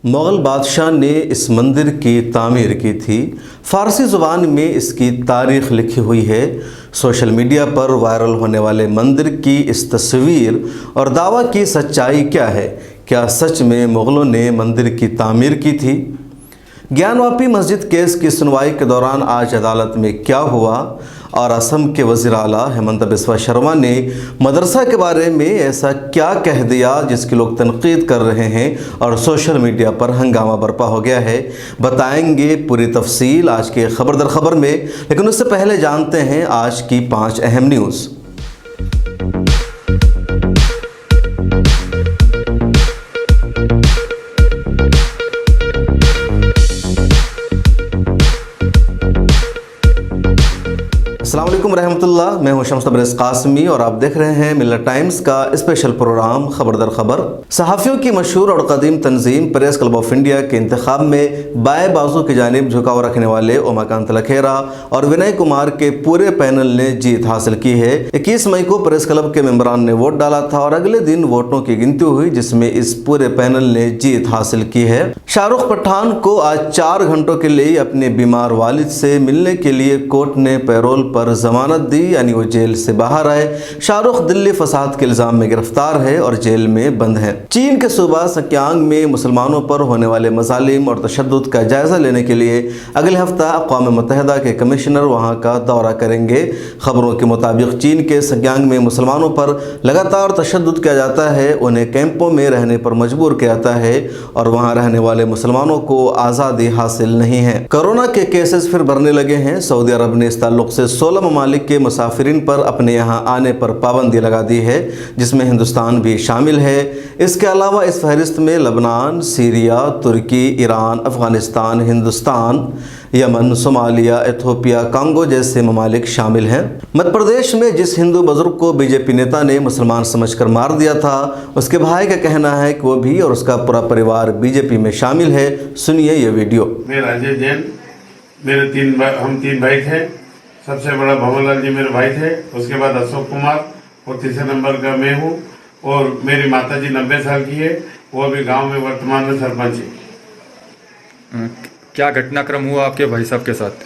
मुग़ल बादशाह ने इस मंदिर की तामीर की थी। फ़ारसी ज़ुबान में इसकी तारीख़ लिखी हुई है। सोशल मीडिया पर वायरल होने वाले मंदिर की इस तस्वीर और दावा की सच्चाई क्या है? क्या सच में मुग़लों ने मंदिर की तामीर की थी? ज्ञानवापी मस्जिद केस की सुनवाई के दौरान आज अदालत में क्या हुआ और असम के वज़ीर आला हेमंत बिस्वा शर्मा ने मदरसा के बारे में ऐसा क्या कह दिया जिसकी लोग तनकीद कर रहे हैं और सोशल मीडिया पर हंगामा बरपा हो गया है। बताएंगे पूरी तफसील आज के खबर दर खबर में, लेकिन उससे पहले जानते हैं आज की 5 अहम न्यूज़। अस्सलाम वालेकुम रहमतुल्लाह, मैं हूं शम्स तबरेज़ कासमी और आप देख रहे हैं मिल्लत टाइम्स का स्पेशल प्रोग्राम खबर दर खबर। सहाफ़ियों की मशहूर और कदीम तंजीम प्रेस क्लब ऑफ इंडिया के इंतखाब में बाएं बाजू की जानिब झुकाव रखने वाले उमाकांत लखेरा और विनय कुमार के पूरे पैनल ने जीत हासिल की है। 21 मई को प्रेस क्लब के मेंबरान ने वोट डाला था और अगले दिन वोटों की गिनती हुई, जिसमें इस पूरे पैनल ने जीत हासिल की है। शाहरुख पठान को आज 4 घंटों के लिए अपने बीमार वालिद से मिलने के लिए कोर्ट ने पैरोल पर जमानत दी, यानी वो जेल से बाहर आए। शाहरुख दिल्ली फसाद के इल्जाम में गिरफ्तार है और जेल में बंद है। चीन के सूबा सिक्यांग में मुसलमानों पर होने वाले मजालिम और तशद्दुद का जायजा लेने के लिए अगले हफ्ता अक़वाम मुत्तहिदा के कमिश्नर वहां का दौरा करेंगे। खबरों के मुताबिक चीन के सिक्यांग में मुसलमानों पर लगातार तशद्दुद किया जाता है, उन्हें कैंपों में रहने पर मजबूर किया जाता है और वहां रहने वाले मुसलमानों को आज़ादी हासिल नहीं है। कोरोना के केसेस फिर बढ़ने लगे हैं। सऊदी अरब ने इस ताल्लुक से 16 ममालिक के मुसाफिरीन पर अपने यहाँ आने पर पाबंदी लगा दी है, जिसमें हिंदुस्तान भी शामिल है। इसके अलावा इस फहरिस्त में लबनान, Syria, Turkey, Iran, Afghanistan, Hindustan, Yemen, Somalia, Ethiopia, Congo जैसे ममालिक शामिल हैं। मध्य प्रदेश में जिस हिंदू बुजुर्ग को बीजेपी नेता ने मुसलमान समझकर मार दिया था, उसके भाई का कहना है कि वो भी और उसका पूरा परिवार बीजेपी में शामिल है। सुनिए ये वीडियो। मैं राजेश जैन, मेरे हम तीन भाई थे। सबसे बड़ा भवनलाल जी मेरे भाई थे, उसके बाद अशोक कुमार और तीसरे नंबर का मैं हूँ और मेरी माता जी 90 साल की है, वो अभी गांव में वर्तमान में सरपंच है। क्या घटनाक्रम हुआ आपके भाई साहब के साथ?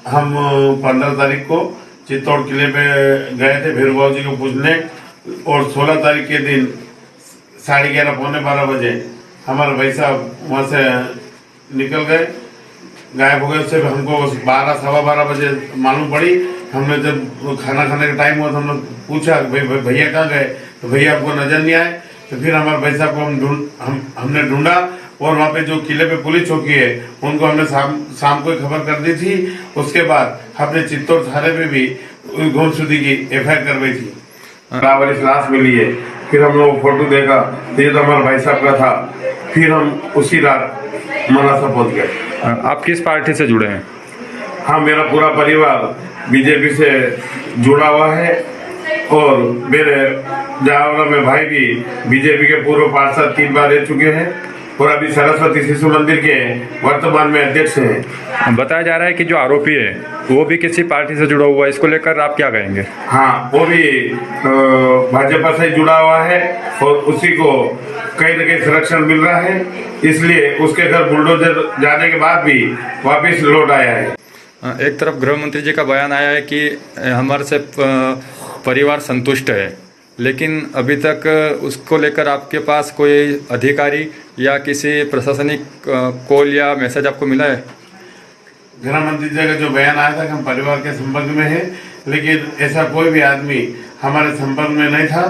हम 15 तारीख को चित्तौड़ किले पे गए थे भैरव बाबू जी को पूजने और 16 तारीख के दिन 11:30 पौने 12 बजे हमारे भाई साहब वहाँ से निकल गए, गायब हो गए। उससे हमको 12 सवा 12 बजे मालूम पड़ी। हमने जब खाना खाने का टाइम हुआ तो हमने पूछा भैया कहाँ गए, तो भैया आपको नजर नहीं आए। तो फिर हमारे भाई साहब को हमने ढूंढा और वहाँ पे जो किले पे पुलिस चौकी है उनको हमने शाम को खबर कर दी थी। उसके बाद हमने चित्तौड़ थाने पे भी गुमशुदगी की FIR करवाई थी। बराबर इस लाश मिली है। फिर हम लोग फोटो देखा तो ये तो हमारे भाई साहब का था। फिर हम उसी रात मनासा पहुँच गए। आप किस पार्टी से जुड़े हैं? हाँ, मेरा पूरा परिवार बीजेपी से जुड़ा हुआ है और मेरे जावला में भाई भी बीजेपी के पूर्व पार्षद 3 बार रह चुके हैं और अभी सरस्वती शिशु मंदिर के वर्तमान में अध्यक्ष हैं। बताया जा रहा है कि जो आरोपी है वो भी किसी पार्टी से जुड़ा हुआ है, इसको लेकर आप क्या कहेंगे? हाँ, वो भी भाजपा से जुड़ा हुआ है और उसी को कहीं न कहीं संरक्षण मिल रहा है, इसलिए उसके घर बुलडोजर जाने के बाद भी वापस लौट आया है। एक तरफ गृह मंत्री जी का बयान आया है कि हमारे से परिवार संतुष्ट है, लेकिन अभी तक उसको लेकर आपके पास कोई अधिकारी या किसी प्रशासनिक कॉल या मैसेज आपको मिला है? गृह मंत्री जी का जो बयान आया था कि हम परिवार के संपर्क में है, लेकिन ऐसा कोई भी आदमी हमारे संपर्क में नहीं था,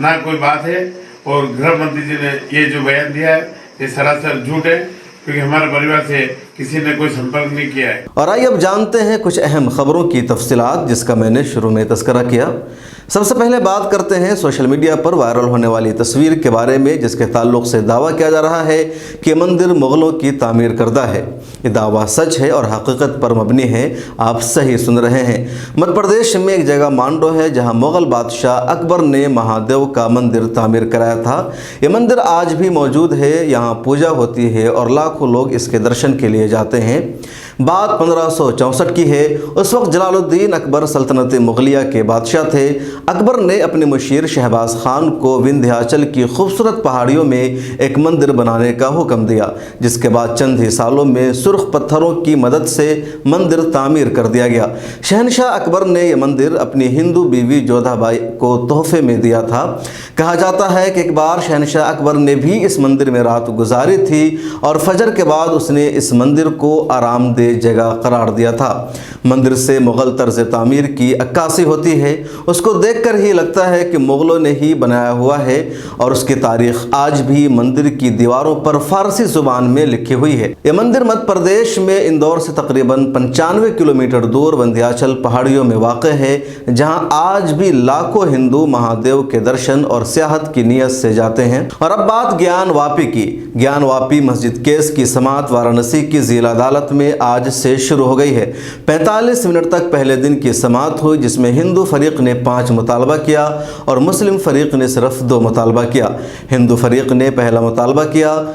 ना कोई बात है। और गृह मंत्री जी ने ये जो बयान दिया है ये सरासर झूठ है, क्योंकि हमारे परिवार से किसी ने कोई संपर्क नहीं किया है। और आइए अब जानते हैं कुछ अहम खबरों की तफसीलात, जिसका मैंने शुरू में तज़किरा किया। सबसे पहले बात करते हैं सोशल मीडिया पर वायरल होने वाली तस्वीर के बारे में, जिसके ताल्लुक से दावा किया जा रहा है कि मंदिर मुग़लों की तामीर करदा है। ये दावा सच है और हकीकत पर मबनी है। आप सही सुन रहे हैं। मध्य प्रदेश में एक जगह मांडो है जहां मुग़ल बादशाह अकबर ने महादेव का मंदिर तामीर कराया था। ये मंदिर आज भी मौजूद है, यहाँ पूजा होती है और लाखों लोग इसके दर्शन के लिए जाते हैं। बात 1564 की है। उस वक्त जलालुद्दीन अकबर सल्तनत मुगलिया के बादशाह थे। अकबर ने अपने मुशीर शहबाज खान को विंध्याचल की खूबसूरत पहाड़ियों में एक मंदिर बनाने का हुक्म दिया, जिसके बाद चंद ही सालों में सुर्ख पत्थरों की मदद से मंदिर तामीर कर दिया गया। शहनशाह अकबर ने यह मंदिर अपनी हिंदू बीवी जोधाबाई को तोहफे में दिया था। कहा जाता है कि एक बार शहनशाह अकबर ने भी इस मंदिर में रात गुजारी थी और फजर के बाद उसने इस मंदिर को आरामदेह जगह करार दिया था। मंदिर से मुग़ल तर्ज तामीर की अक्कासी होती है। उसको देखकर ही लगता है कि मुग़लों ने ही बनाया हुआ है और उसकी तारीख आज भी मंदिर की दीवारों पर फारसी ज़ुबान में लिखी हुई है। यह मंदिर मध्य प्रदेश में इंदौर से तकरीबन 95 किलोमीटर दूर विंध्याचल पहाड़ियों में वाक़ है, जहाँ आज भी लाखों हिंदू महादेव के दर्शन और सियाहत की नीयत से जाते हैं। और अब बात ज्ञान वापी की। ज्ञान वापी मस्जिद केस की समाअत वाराणसी की ज़िला अदालत में आज से शुरू हो गई है। 45 मिनट तक पहले दिन की समाअत हुई, जिसमें हिंदू फरीक ने 5 मुतालबा किया और मुस्लिम फरीक ने सिर्फ 2 मुतालबा किया। हिंदू फरीक ने पहला मुतालबा किया,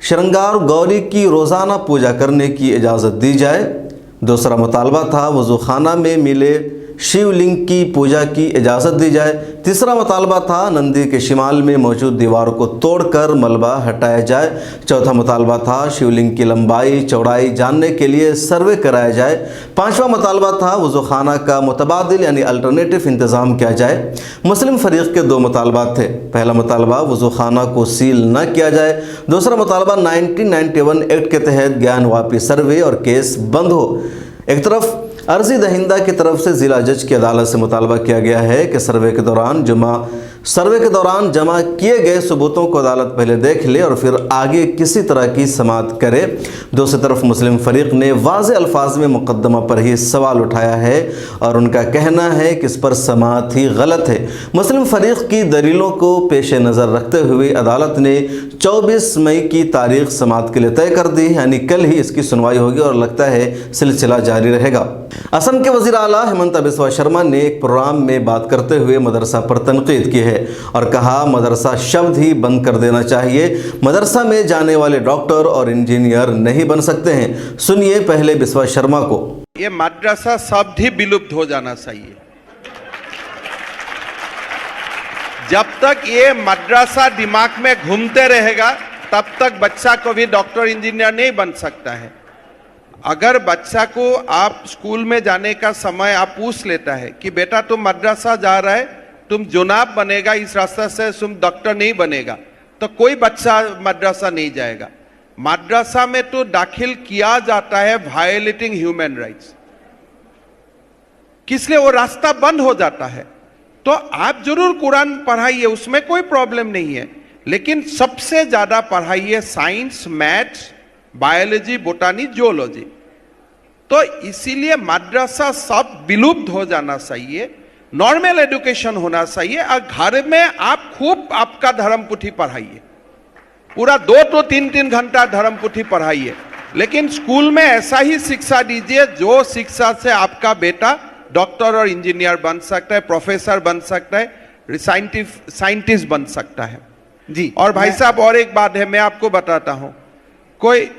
श्रृंगार गौरी की रोज़ाना पूजा करने की इजाज़त दी जाए। दूसरा मुतालबा था वज़ू खाना में मिले शिवलिंग की पूजा की इजाज़त दी जाए। तीसरा मुतालबा था नंदी के शिमाल में मौजूद दीवार को तोड़कर मलबा हटाया जाए। चौथा मुतालबा था शिवलिंग की लंबाई चौड़ाई जानने के लिए सर्वे कराया जाए। पांचवा मुतालबा था वज़ू खाना का मुतबादिल यानी अल्टरनेटिव इंतज़ाम किया जाए। मुस्लिम फरीक के 2 मुतालबात थे। पहला मुतालबा वज़ू खाना को सील न किया जाए। दूसरा मुतालबा 1991 एक्ट के तहत ज्ञान वापी सर्वे और केस बंद हो। एक तरफ अर्जी दहिंदा की तरफ से ज़िला जज की अदालत से मुतालबा किया गया है कि सर्वे के दौरान जमा किए गए सबूतों को अदालत पहले देख ले और फिर आगे किसी तरह की समाअत करे। दूसरी तरफ मुस्लिम फरीक ने वाज़ेह अल्फाज में मुकदमा पर ही सवाल उठाया है और उनका कहना है कि इस पर समाअत ही गलत है। मुस्लिम फरीक की दलीलों को पेश नज़र रखते हुए अदालत ने 24 मई की तारीख समाअत के लिए तय कर दी, यानी कल ही इसकी सुनवाई होगी और लगता है सिलसिला जारी रहेगा। असम के वज़ीर आला हेमंत बिस्वा शर्मा ने एक प्रोग्राम में बात करते हुए मदरसा पर तनकीद की है और कहा मदरसा शब्द ही बंद कर देना चाहिए। मदरसा में जाने वाले डॉक्टर और इंजीनियर नहीं बन सकते हैं। सुनिए पहले बिस्वा शर्मा को। ये मदरसा शब्द ही विलुप्त हो जाना चाहिए। जब तक ये मदरसा दिमाग में घूमते रहेगा तब तक बच्चा को भी डॉक्टर इंजीनियर नहीं बन सकता है। अगर बच्चा को आप स्कूल में जाने का समय आप पूछ लेता है कि बेटा तुम मदरसा जा रहा है, तुम जुनाब बनेगा, इस रास्ते से तुम डॉक्टर नहीं बनेगा, तो कोई बच्चा मदरसा नहीं जाएगा। मदरसा में तो दाखिल किया जाता है वायलेटिंग ह्यूमन राइट्स, किसलिए वो रास्ता बंद हो जाता है। तो आप जरूर कुरान पढ़ाइए, उसमें कोई प्रॉब्लम नहीं है, लेकिन सबसे ज्यादा पढ़ाइए साइंस, मैथ्स, बायोलॉजी, बोटानी, जियोलॉजी। तो इसीलिए मदरसा सब विलुप्त हो जाना चाहिए, नॉर्मल एजुकेशन होना चाहिए। और घर में आप खूब आपका धर्म पुथी पढ़ाइए, पूरा 2 to 3 घंटा धर्म पुथी पढ़ाइए, लेकिन स्कूल में ऐसा ही शिक्षा दीजिए जो शिक्षा से आपका बेटा डॉक्टर और इंजीनियर बन सकता है, प्रोफेसर बन सकता है, साइंटिस्ट बन सकता है। जी। और भाई साहब और एक बात है, मैं आपको बताता हूं, कोई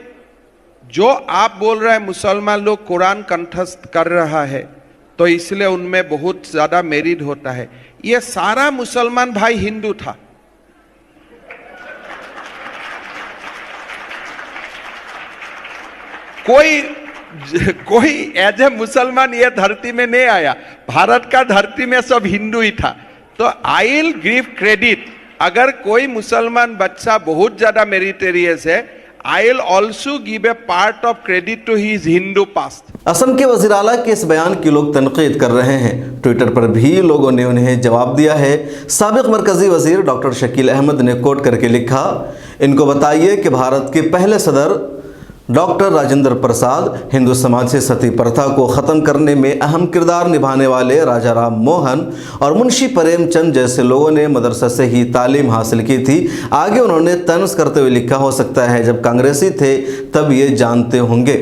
जो आप बोल रहे हैं मुसलमान लोग कुरान कंठस्थ कर रहा है तो इसलिए उनमें बहुत ज्यादा मेरिट होता है, ये सारा मुसलमान भाई हिंदू था। कोई एज ए मुसलमान ये धरती में नहीं आया, भारत का धरती में सब हिंदू ही था। तो आई विल गिव क्रेडिट, अगर कोई मुसलमान बच्चा बहुत ज्यादा मेरिटेरियस है, I will also give a part of credit to his Hindu past. Assam के वज़ीर आला के इस बयान की लोग तनकीद कर रहे हैं। ट्विटर पर भी लोगों ने उन्हें जवाब दिया है। साबिक मरकज़ी वज़ीर डॉक्टर शकील अहमद ने कोट करके लिखा, इनको बताइए कि भारत के पहले सदर डॉक्टर राजेंद्र प्रसाद हिंदू समाज से सती प्रथा को ख़त्म करने में अहम किरदार निभाने वाले राजा राम मोहन और मुंशी प्रेमचंद जैसे लोगों ने मदरसा से ही तालीम हासिल की थी। आगे उन्होंने तंज करते हुए लिखा, हो सकता है जब कांग्रेसी थे तब ये जानते होंगे।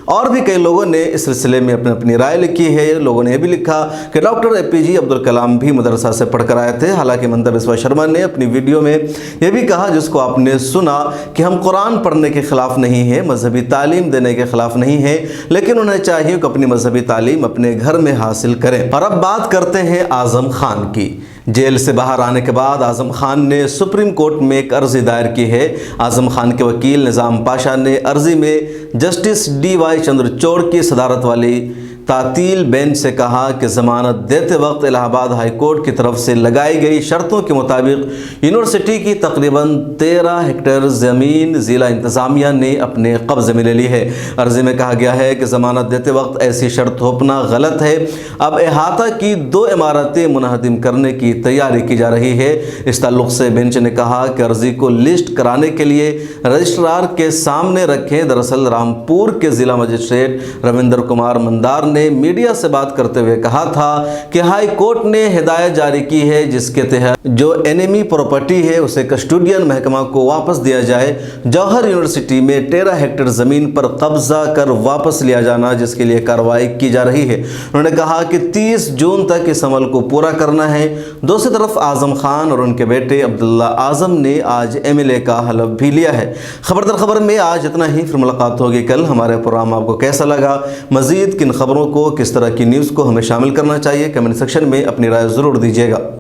और भी कई लोगों ने इस सिलसिले में अपनी अपनी राय लिखी है। लोगों ने यह भी लिखा कि डॉक्टर APJ अब्दुल कलाम भी मदरसा से पढ़कर आए थे। हालांकि मंतव बिस्वा शर्मा ने अपनी वीडियो में यह भी कहा, जिसको आपने सुना, कि हम कुरान पढ़ने के खिलाफ नहीं है, मजहबी तालीम देने के खिलाफ नहीं है, लेकिन उन्हें चाहिए कि अपनी मजहबी तालीम अपने घर में हासिल करें। और अब बात करते हैं आजम खान की। जेल से बाहर आने के बाद आजम खान ने सुप्रीम कोर्ट में एक अर्जी दायर की है। आजम खान के वकील निज़ाम पाशा ने अर्जी में जस्टिस DY चंद्रचूड़ की सदारत वाली तातील बेंच से कहा कि ज़मानत देते वक्त इलाहाबाद हाई कोर्ट की तरफ से लगाई गई शर्तों के मुताबिक यूनिवर्सिटी की तकरीबन 13 हेक्टेयर ज़मीन ज़िला इंतज़ामिया ने अपने कब्ज़े में ले ली है। अर्ज़ी में कहा गया है कि ज़मानत देते वक्त ऐसी शर्त थोपना गलत है। अब अहाता की 2 इमारतें मुनहदिम करने की तैयारी की जा रही है। इस ताल्लुक़ से बेंच ने कहा कि अर्ज़ी को लिस्ट कराने के लिए रजिस्ट्रार के सामने रखें। दरअसल रामपुर के ज़िला मजिस्ट्रेट रविंदर कुमार मंदार ने मीडिया से बात करते हुए कहा था कि हाई कोर्ट ने हिदायत जारी की है जिसके तहत जो एनिमी प्रॉपर्टी है उसे कस्टोडियन महकमा को वापस दिया जाए। जौहर यूनिवर्सिटी में 13 हेक्टेयर ज़मीन पर कब्जा कर वापस लिया जाना, जिसके लिए कार्रवाई की जा रही है। उन्होंने कहा कि 30 जून तक इस अमल को पूरा करना है। दूसरी तरफ आजम खान और उनके बेटे अब्दुल्ला आजम ने आज MLA का हलफ भी लिया है। खबरदार खबर में आज इतना ही, फिर मुलाकात होगी कल। हमारे प्रोग्राम आपको कैसा लगा, मज़ीद किन खबरों को, किस तरह की न्यूज़ को हमें शामिल करना चाहिए, कमेंट सेक्शन में अपनी राय ज़रूर दीजिएगा।